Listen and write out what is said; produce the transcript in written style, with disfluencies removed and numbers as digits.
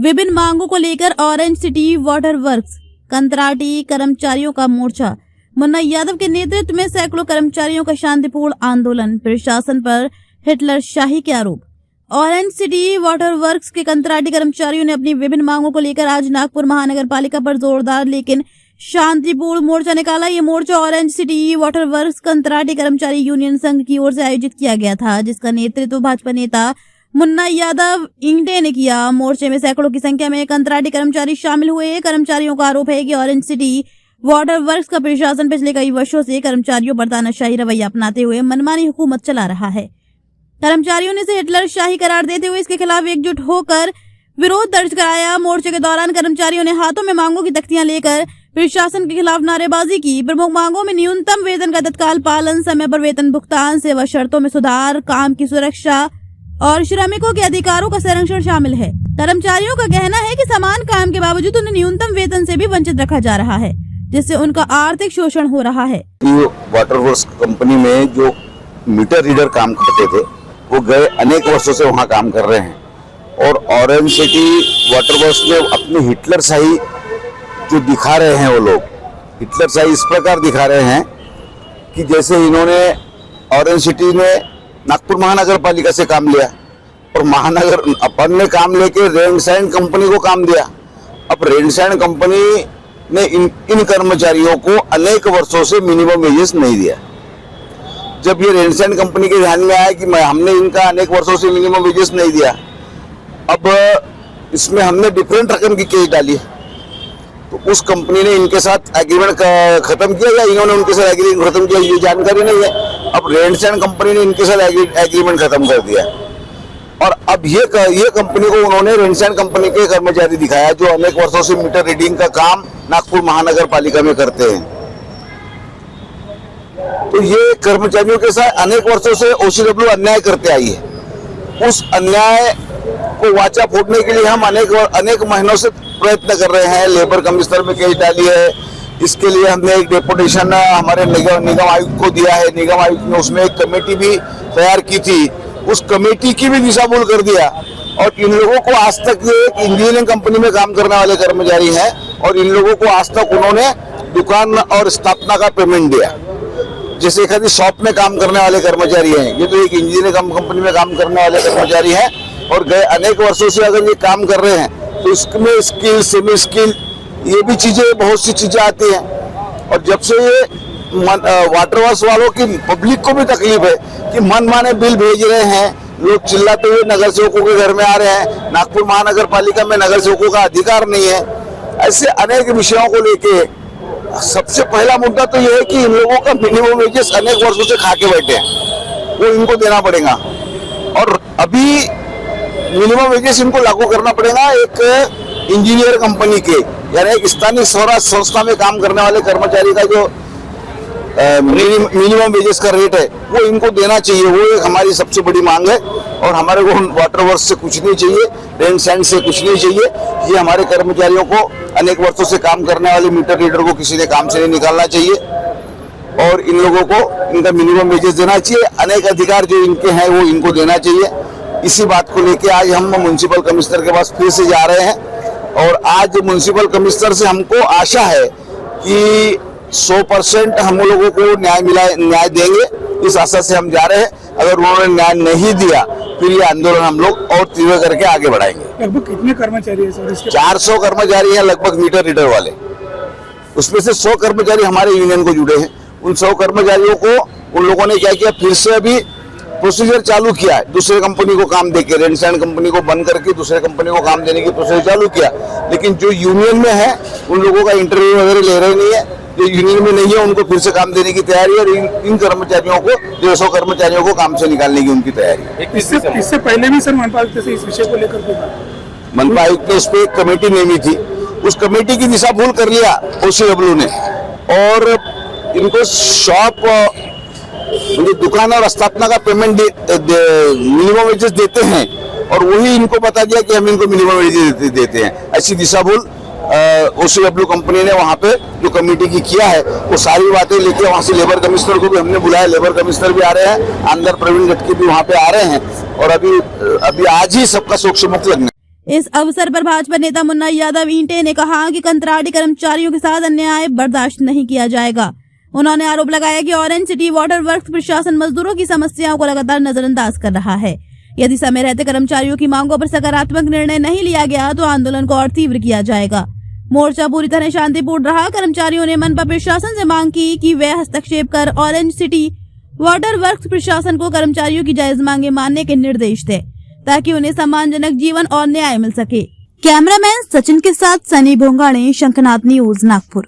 विभिन्न मांगों को लेकर ऑरेंज सिटी वाटर वर्क्स कंत्राटी कर्मचारियों का मोर्चा। मुन्ना यादव के नेतृत्व में सैकड़ों कर्मचारियों का शांतिपूर्ण आंदोलन। प्रशासन पर हिटलर शाही के आरोप। ऑरेंज सिटी वाटर वर्क्स के कंत्राटी कर्मचारियों ने अपनी विभिन्न मांगों को लेकर आज नागपुर महानगर पालिका पर जोरदार लेकिन शांतिपूर्ण मोर्चा निकाला। ये मोर्चा ऑरेंज सिटी वाटर वर्क्स कंत्राटी कर्मचारी यूनियन संघ की ओर से आयोजित किया गया था, जिसका नेतृत्व भाजपा नेता मुन्ना यादव इंटे ने किया। मोर्चे में सैकड़ों की संख्या में कंत्राटी कर्मचारी शामिल हुए। कर्मचारियों का आरोप है कि ऑरेंज सिटी वाटर वर्क्स का प्रशासन पिछले कई वर्षों से कर्मचारियों पर तानाशाही रवैया अपनाते हुए मनमानी हुकूमत चला रहा है। कर्मचारियों ने इसे हिटलर शाही करार देते हुए इसके खिलाफ एकजुट होकर विरोध दर्ज कराया। मोर्चे के दौरान कर्मचारियों ने हाथों में मांगों की तख्तियां लेकर प्रशासन के खिलाफ नारेबाजी की। प्रमुख मांगों में न्यूनतम वेतन का तत्काल पालन, समय पर वेतन भुगतान, सेवा शर्तों में सुधार, काम की सुरक्षा और श्रमिकों के अधिकारों का संरक्षण शामिल है। कर्मचारियों का कहना है कि समान काम के बावजूद उन्हें न्यूनतम वेतन से भी वंचित रखा जा रहा है, जिससे उनका आर्थिक शोषण हो रहा है। वाटर वर्क्स कंपनी में जो मीटर रीडर काम करते थे वो गए अनेक वर्षों से वहाँ काम कर रहे हैं और ऑरेंज सिटी वाटर वर्क्स में अपनी हिटलर शाही जो दिखा रहे हैं, वो लोग हिटलर शाही इस प्रकार दिखा रहे हैं कि जैसे इन्होंने ऑरेंज सिटी में नागपुर महानगर पालिका से काम लिया और महानगर अपन ने काम लेके रेंडसाइन कंपनी को काम दिया। अब रेंडसाइन कंपनी ने इन कर्मचारियों को अनेक वर्षों से मिनिमम वेजेस नहीं दिया। जब ये रेंडसाइन कंपनी के ध्यान में आया कि हमने इनका अनेक वर्षों से मिनिमम वेजेस नहीं दिया, अब इसमें हमने डिफरेंट रकम की केस डाली, तो उस कंपनी ने इनके साथ एग्रीमेंट खत्म किया या इन्होंने उनके साथ एग्रीमेंट खत्म किया, ये जानकारी नहीं है। अब रेंडसाइन कंपनी ने इनके साथ एग्रीमेंट खत्म कर दिया और अब ये कंपनी को उन्होंने रेंडसाइन कंपनी के कर्मचारी दिखाया जो अनेक वर्षों से मीटर रीडिंग का काम नागपुर महानगर पालिका में करते हैं। तो ये कर्मचारियों के साथ अनेक वर्षों से OCW अन्याय करते आई है। उस अन्याय को वाचा फोड़ने के लिए हम अनेक महीनों से प्रयत्न कर रहे हैं। लेबर कमिश्नर में केस डाली है, इसके लिए हमने एक डेपुटेशन हमारे निगम आयुक्त को दिया है। निगम आयुक्त ने उसमें एक कमेटी भी तैयार की थी, उस कमेटी की भी दिशाभूल कर दिया और इन लोगों को आज तक ये एक इंजीनियरिंग कंपनी में काम करने वाले कर्मचारी हैं और इन लोगों को आज तक उन्होंने दुकान और स्थापना का पेमेंट दिया। जैसे एक शॉप में काम करने वाले कर्मचारी हैं, ये तो एक इंजीनियरिंग कंपनी में काम करने वाले कर्मचारी हैं और गए अनेक वर्षों से अगर ये काम कर रहे हैं तो इसमें स्किल, सेमी स्किल, ये भी चीजें, बहुत सी चीजें आती हैं। और जब से ये वाटर वर्क्स वालों की पब्लिक को भी तकलीफ है कि मनमाने बिल भेज रहे हैं, लोग चिल्लाते हुए नगर सेवकों के घर में आ रहे हैं, नागपुर महानगर पालिका में नगर सेवकों का अधिकार नहीं है। ऐसे अनेक विषयों को लेके सबसे पहला मुद्दा तो यह है कि इन लोगों का मिनिमम वेजेस अनेक वर्षों से खा के बैठे हैं, वो इनको देना पड़ेगा और अभी मिनिमम वेजेस इनको लागू करना पड़ेगा एक इंजीनियर कंपनी के, यानी एक स्थानीय स्वराज संस्था में काम करने वाले कर्मचारी का जो मिनिमम वेजेस का रेट है वो इनको देना चाहिए। वो एक हमारी सबसे बड़ी मांग है और हमारे को वाटर वर्क्स से कुछ नहीं चाहिए, रेंडसाइन से कुछ नहीं चाहिए। ये हमारे कर्मचारियों को अनेक वर्षों से काम करने वाले मीटर रीडर को किसी ने काम से नहीं निकालना चाहिए और इन लोगों को इनका मिनिमम वेजेस देना चाहिए। अनेक अधिकार जो इनके हैं वो इनको देना चाहिए। इसी बात को लेके आज हम म्युनिसिपल कमिश्नर के पास फिर से जा रहे हैं और आज म्युनिसिपल कमिश्नर से हमको आशा है कि 100% हम लोगों को न्याय देंगे, इस आशा से हम जा रहे हैं। अगर उन्होंने न्याय नहीं दिया फिर ये आंदोलन हम लोग और तीव्र करके आगे बढ़ाएंगे। लगभग कितने कर्मचारी है सर? 400 कर्मचारी हैं लगभग मीटर रीडर वाले, उसमें से 100 कर्मचारी हमारे यूनियन को जुड़े हैं। उन 100 कर्मचारियों को उन लोगों ने क्या किया, फिर से अभी प्रोसीजर चालू किया है, दूसरे कंपनी को काम देके, रेंडसाइन कंपनी को बंद करके दूसरे कंपनी को काम देने की प्रोसीजर चालू किया। लेकिन जो यूनियन में है उन लोगों का इंटरव्यू वगैरह ले रहे नहीं है, जो यूनियन में नहीं है उनको फिर से काम देने की तैयारी है और इन कर्मचारियों को 150 कर्मचारियों को काम से निकालने की उनकी तैयारी है। इससे पहले भी सर मनपा आयुक्त से इस विषय को लेकर मनपा आयुक्त ने उस पर एक कमेटी नेमी थी, उस कमेटी की दिशा भूल कर लिया OCW ने और इनको शॉप दुकान और स्थापना का पेमेंट मिनिमम वेजेस देते हैं और वही इनको बता दिया कि हम इनको मिनिमम वेजेस देते हैं। ऐसी दिशा भूल OCW कंपनी ने वहाँ पे जो कमेटी की किया है वो सारी बातें लेके वहाँ से लेबर कमिश्नर को भी हमने बुलाया, लेबर कमिश्नर भी आ रहे हैं, अंदर प्रवीण गटकी भी वहाँ पे आ रहे हैं और अभी आज ही सबका शोक से मुक्त लगना। इस अवसर पर भाजपा नेता मुन्ना यादव ईंटे ने कहा कि कंत्राटी कर्मचारियों के साथ अन्याय बर्दाश्त नहीं किया जाएगा। उन्होंने आरोप लगाया कि ऑरेंज सिटी वाटर वर्क्स प्रशासन मजदूरों की समस्याओं को लगातार नजरअंदाज कर रहा है। यदि समय रहते कर्मचारियों की मांगों पर सकारात्मक निर्णय नहीं लिया गया तो आंदोलन को और तीव्र किया जाएगा। मोर्चा पूरी तरह शांतिपूर्ण रहा। कर्मचारियों ने मनपा प्रशासन से मांग की कि वे हस्तक्षेप कर ऑरेंज सिटी वाटर वर्क्स प्रशासन को कर्मचारियों की जायज मांगे मानने के निर्देश दे ताकि उन्हें सम्मानजनक जीवन और न्याय मिल सके। कैमरामैन सचिन के साथ सनी भोंगाणे, शंखनाथ न्यूज, नागपुर।